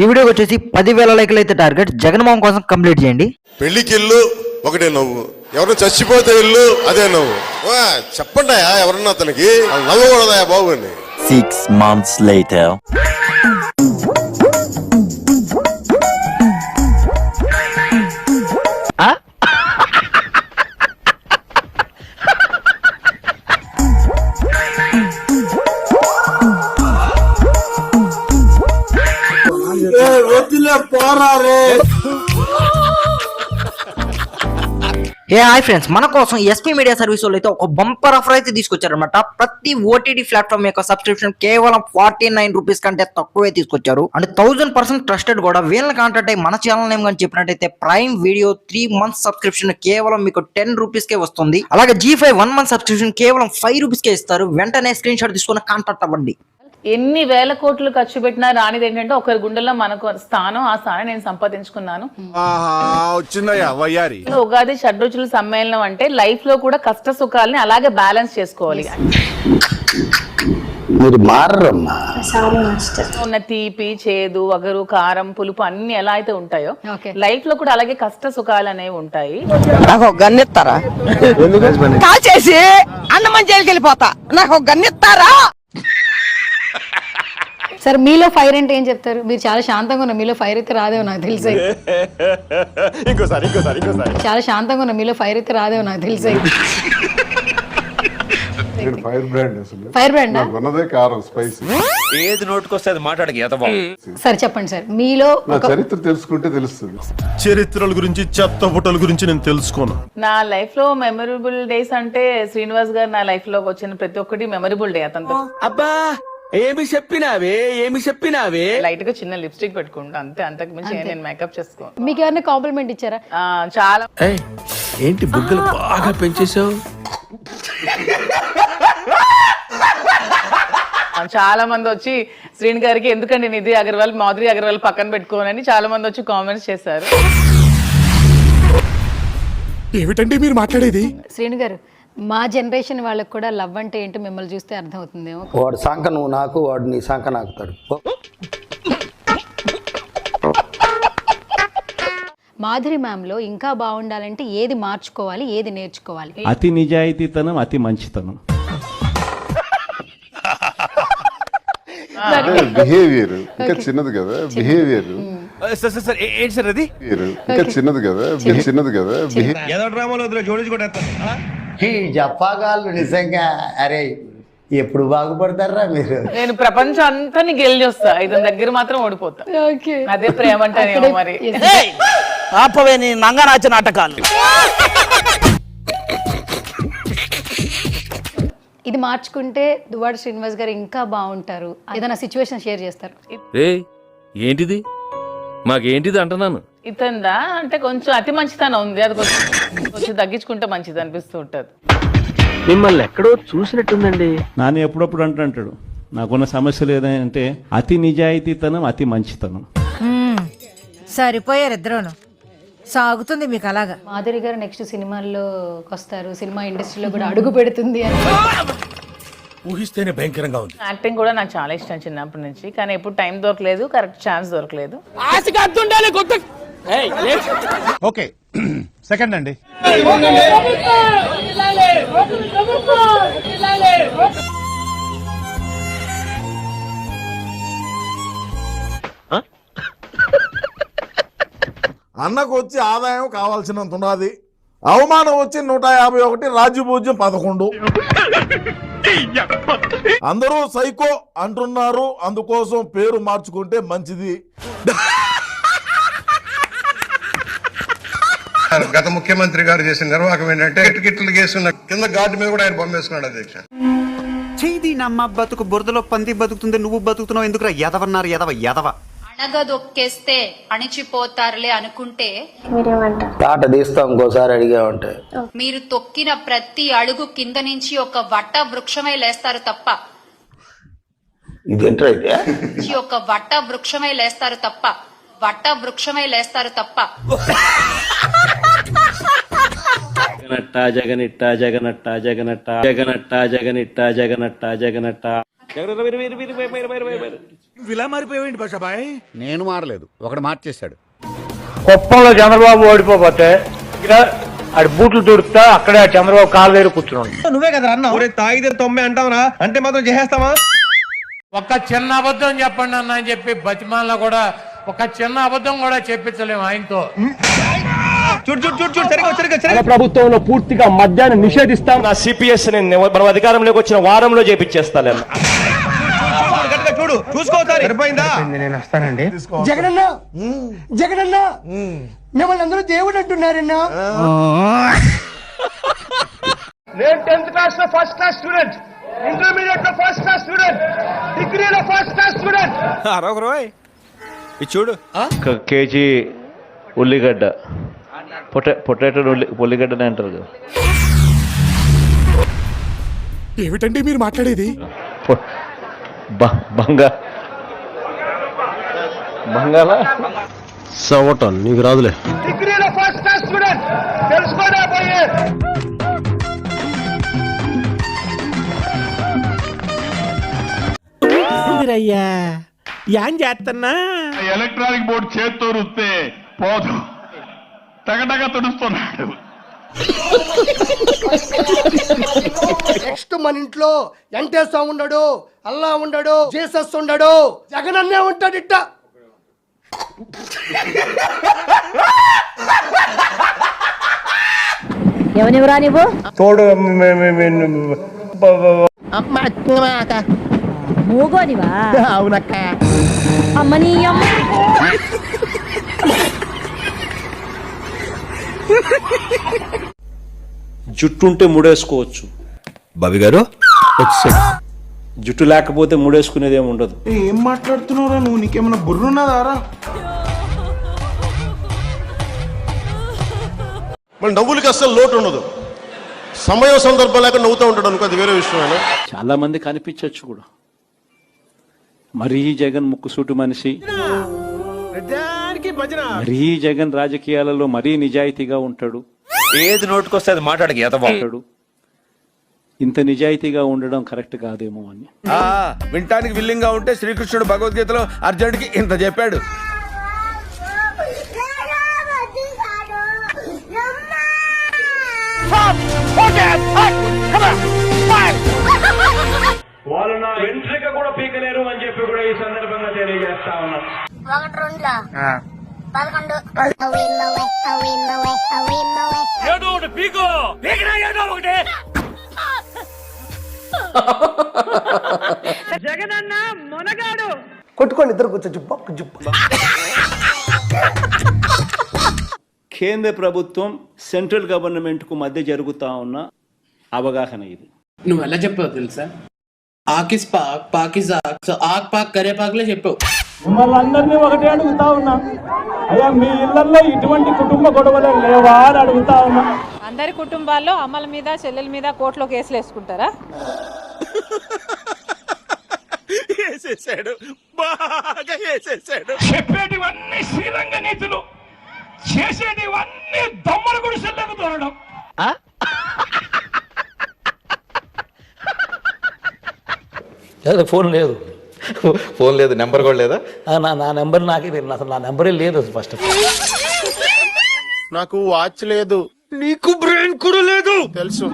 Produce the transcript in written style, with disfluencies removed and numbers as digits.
ఈ వీడియోకి వచ్చేసి 10,000 లైక్లు అయితే టార్గెట్. జగన్మోహన్ కోసం కంప్లీట్ చేయండి. పెళ్లికి ఇల్లు ఒకటే నవ్వు, ఎవరైనా చచ్చిపోతే ఇల్లు అదే నవ్వు. చెప్పండి ఎవరన్నా అతనికి నవ్వకూడదా బాబు అని. 6 months later. హాయ్ ఫ్రెండ్స్, మన కోసం ఎస్పీ మీడియా సర్వీస్ వాళ్ళు అయితే ఒక బంపర్ ఆఫర్ అయితే తీసుకొచ్చారనమాట. ప్రతి ఓటీటీ ప్లాట్ఫామ్ యొక్క సబ్స్క్రిప్షన్ కేవలం 49 రూపీస్ కంటే తక్కువే తీసుకొచ్చారు. అంటే 1000% ట్రస్టెడ్ కూడా. వీళ్ళని కాంటాక్ట్ అయ్యి మన ఛానల్ నేమ్ కానీ చెప్పినట్టయితే ప్రైమ్ వీడియో 3 months సబ్స్క్రిప్షన్ కేవలం మీకు 10 రూపీస్కే వస్తుంది. అలాగే G5 1 month సబ్స్క్రిప్షన్ కేవలం 5 రూపీస్కే ఇస్తారు. వెంటనే స్క్రీన్ షాట్ తీసుకుని కాంటాక్ట్ అవ్వండి. ఎన్ని వేల కోట్లు ఖర్చు పెట్టినా రానిది ఏంటంటే ఒకరి గుండెల్లో మనకు స్థానం, ఆ స్థానం నేను సంపాదించుకున్నాను. ఉగాది షడ్రుచుల సమ్మేళనం అంటే లైఫ్ లో కూడా కష్ట సుఖాలని అలాగే బ్యాలెన్స్ చేసుకోవాలి. మీరు మారమ్మా. ఉన్న తీపి, చేదు, వగరు, కారం, పులుపు అన్ని ఎలా అయితే ఉంటాయో లైఫ్ లో కూడా అలాగే కష్ట సుఖాలు అనేవి ఉంటాయి. నాకు ఒక గన్నెత్తారా? కాల్చేసి అన్నమని జైలుకి వెళ్ళిపోతా. నాకు ఒక గన్నెత్తారా? సార్ మీలో ఫైర్ అంటే ఏం చెప్తారు? మీరు చాలా శాంతంగా ఉన్నారు, మీలో ఫైర్ అయితే రాదేమో నాకు తెలిసి. చాలా శాంతంగా ఉన్నారు, మీలో ఫైర్ అయితే రాదేమో నాకు తెలిసి. ఫైర్ బ్రాండ్ ఏది నోటుకొస్తే అది మాట్లాడక. సార్ చెప్పండి సార్, మీలో చరిత్ర తెలుసుకుంటే తెలుస్తుంది. చరిత్రల గురించి, చెత్త పుట్టల గురించి నేను తెలుసుకోను. నా లైఫ్ లో మెమరబుల్ డేస్ అంటే శ్రీనివాస్ గారు నా లైఫ్ లోకి వచ్చిన ప్రతి ఒక్కటి మెమరబుల్ డే. అతనితో అబ్బా ఏమి చెప్పినావే లైట్ గా చిన్న లిప్స్టిక్ పెట్టుకుంటా అంతే, అంతకు మించి నేను మేకప్ చేసుకో. మీకు ఎవరైనా కాంప్లిమెంట్ ఇచ్చారా? చాలా. ఏంటి బుగ్గలు బాగా పెంచేసావు? చాలా మంది వచ్చి శ్రీని గారికి ఎందుకండి నిధి అగర్వాల్, మాధురి అగర్వాల్ పక్కన పెట్టుకోనని చాలా మంది వచ్చి కామెంట్స్ చేశారు. ఏమిటండి మీరు మాట్లాడేది? శ్రీను గారు, మా జనరేషన్ వాళ్ళకి కూడా లవ్ అంటే ఏంటో మిమ్మల్ని చూస్తే అర్థం అవుతుందేమో. వాడు సంఖ నువ్వు నాకు, వాడు నీ సంఖ నాకుతాడు. మాధురి మ్యామ్ లో ఇంకా బాగుండాలంటే ఏది మార్చుకోవాలి, ఏది నేర్చుకోవాలి? అతి నిజాయితీతనం, అతి మంచితనం. బిహేవియర్ ఇంకా చిన్నది కదా. బిహేవియర్ ఏంటి సార్ అది? ఇంకా చిన్నది కదా. ఏదో డ్రామాలో జోడించుకుంటా. ఈ జప్పాగాళ్ళు నిజంగా అరే ఎప్పుడు బాగుపడతారా మీరు? నేను ప్రపంచం అంతా గెలిచి వస్తా, ఇతని దగ్గర మాత్రం ఓడిపోతా. అదే ప్రేమ అంటానేమో మరి. ఆపవే నీ నంగనాచ నాటకాలు. ఇది మార్చుకుంటే దువ్వాడ శ్రీనివాస్ గారు ఇంకా బాగుంటారు. ఏదైనా సిచ్యువేషన్ షేర్ చేస్తారు? ఏంటిది మాకేంటిది అంటున్నాను. ఇతందా అంటే కొంచెం అతి మంచితనం ఉంది, అది కొంచెం తగ్గించుకుంటే మంచిది అనిపిస్తూ ఉంటది. మిమ్మల్ని ఎక్కడో చూసినట్టుందండి. నాన్న ఎప్పుడప్పుడు అంటాడు, నాకున్న సమస్యలు ఏదంటే అతి నిజాయితీతనం, అతి మంచితనం. సరిపోయారు ఇద్దరును. సాగుతుంది మీకు అలాగా. మాధురి గారు నెక్స్ట్ సినిమాల్లో వస్తారు, సినిమా ఇండస్ట్రీలో కూడా అడుగు పెడుతుంది అని ఊహిస్తేనే భయంకరంగా ఉంది. యాక్టింగ్ కూడా నాకు చాలా ఇష్టం చిన్నప్పటి నుంచి, కానీ ఎప్పుడు టైం దొరకలేదు, కరెక్ట్ ఛాన్స్ దొరకలేదు. ఓకే సెకండ్ అండి. అన్నకు వచ్చి ఆదాయం కావాల్సినంత ఉన్నది, అవమానం వచ్చి 151, రాజ్యభోజ్యం 11. అందరూ సైకో అంటున్నారు, అందుకోసం పేరు మార్చుకుంటే మంచిది. గత ముఖ్యమంత్రి గారు చేసిన నిర్వాహకం ఏంటంటే టికెట్లు కేసున్న కింద గార్డు మీద కూడా ఆయన బొమ్మ వేసుకున్నాడు అధ్యక్ష. చేది నమ్మ బతుకు బురదలో పంది బతుకుతుంది, నువ్వు బతుకుతున్నావు ఎందుకురా ఎదవన్నారు? ఎదవ అణగదొక్కేస్తే అణిచిపోతారులే అనుకుంటే తాట తీస్తాం ఇంకోసారి అడిగామంటే. మీరు తొక్కిన ప్రతి అడుగు కింద నుంచి ఒక వట వృక్షమై లేస్తారు తప్ప. ఇదేంట్రా అయితే? ఒక వట వృక్షమై లేస్తారు తప్ప. వట వృక్షమై లేస్తారు తప్ప. జగనట్ట జగనట్ట జగనట్ట జగనట్ట జగనట్ట జగనట్ట జగనట్ట జగనట్ట ఇలా మారిపోయావేంటి భాషాబాయ్? నేను మారలేదు, ఒకడు మార్చేశాడు. కుప్పంలో చంద్రబాబు ఓడిపోతే ఆడి బూట్లు తుడుతా అక్కడే చంద్రబాబు కాళ్ళ దగ్గర కూర్చున్నాడు. నువ్వే కదా అన్న తాగితే తొమ్మే అంటావునా అంటే మాత్రం చేసేస్తావా? ఒక్క చిన్న అబద్ధం చెప్పండి అన్న అని చెప్పి బతిమాలలో కూడా ఒక చిన్న అబద్ధం కూడా చెప్పించలేము ఆయనతో. ప్రభుత్వంలో పూర్తిగా మద్యాన్ని నిషేధిస్తాం. నా సిపిఎస్ మనం అధికారంలోకి వచ్చిన వారంలో చేపించేస్తాను. చూడు చూసుకోవచ్చు. నేను వస్తానండి. జగనన్న జగనన్న మిమ్మల్ని అందరూ దేవుడు అంటున్నారన్నా. నేను 10th క్లాస్ లో ఫస్ట్ క్లాస్ స్టూడెంట్, ఇంటర్మీడియట్ లో ఫస్ట్ క్లాస్ స్టూడెంట్, డిగ్రీలో ఫస్ట్ క్లాస్ స్టూడెంట్. చూడు కేజీ ఉల్లిగడ్డ పొటాటో ఉల్లిగడ్డనే అంటారు కదా. ఏమిటండి మీరు మాట్లాడేది? బంగాళ సవటం నీకు రాదులే. డిగ్రీలో ఫస్ట్ క్లాస్ స్టూడెంట్ తెలుసుకోడా పోయే. అయ్యా ఏం చేస్తున్నా? ఎలక్ట్రానిక్ బోర్డు చేత్తో రుస్తే పోదు, తగటగా తుడుస్తున్నాడు. నెక్స్ట్ మన ఇంట్లో వెంకటేశ్వర ఉండడు, అల్లా ఉండడు, జీసస్ ఉండడు, జగనన్నే ఉంటాడు. ఇట్ట ఎవరెవరా నువ్వు? తోడు మూగోనివా? అవునక్క. అమ్మని అమ్మ. జుట్టు ఉంటే ముడేసుకోవచ్చు బాబి గారు. జుట్టు లేకపోతే ముడేసుకునేది ఏమి ఉండదు. ఏం మాట్లాడుతున్నావురా నువ్వు? నీకేమైనా బుర్రున్నదారా? మన నవ్వులకి అస్సలు లోటు ఉండదు. సమయం సందర్భం లేక నవ్వుతూ ఉంటాడు అనుకో, అది వేరే విషయం. చాలా మంది కనిపించవచ్చు కూడా. మరీ జగన్ ముక్కుసూటు మనిషి, మరీ జగన్ రాజకీయాలలో మరీ నిజాయితీగా ఉంటాడు. ఏది నోటుకొస్తే అది మాట్లాడక ఇంత నిజాయితీగా ఉండడం కరెక్ట్ కాదేమో అని. వినటానికి విల్లింగ్ గా ఉంటే శ్రీకృష్ణుడు భగవద్గీతలో అర్జునుడికి ఇంత చెప్పాడు. వాళ్ళు నా వెంట్రిక కూడా పీకలేరు అని చెప్పి కూడా ఈ సందర్భంగా తెలియజేస్తా ఉన్నాను. ఏదో ఒకటి పీకో, పీకినా ఏదో ఒకటి. జగనన్న మొనగాడు. కొట్టుకోండి ఇద్దరు కూర్చో. జుబ్బ జుబ్బ. కేంద్ర ప్రభుత్వం సెంట్రల్ గవర్నమెంట్ కు మధ్య జరుగుతా ఉన్న అవగాహన ఇది. నువ్వు ఎలా చెప్పావు తెలుసా? ఆకిస్ పాక్ పాకిస్ ఆక్ పాక్ కరే పాక్లే చెప్పావు. మిమ్మల్ని అందరినీ ఒకటే అడుగుతా ఉన్నా, అయ్యా మీ ఇళ్లలో ఇటువంటి కుటుంబ గొడవలు లేవా అని అడుగుతా ఉన్నా. అందరి కుటుంబాల్లో అమ్మల మీద చెల్లెల మీద కోర్టులో కేసులు వేసుకుంటారా? వేసేసాడు, బాగా వేసేసాడు. చెప్పేటివన్నీ శ్రీరంగ నీతులు, చేసేటివన్నీ దమ్మల గుడిసెల్లకు తోరడం. ఫోన్ లేదు, ఫోన్ లేదు, నెంబర్ కూడా లేదా? నా నెంబర్ నాకే అసలు నా నెంబరే లేదు. ఫస్ట్ నాకు వాచ్ లేదు, నీకు బ్రెయిన్ కూడా లేదు తెలుసు.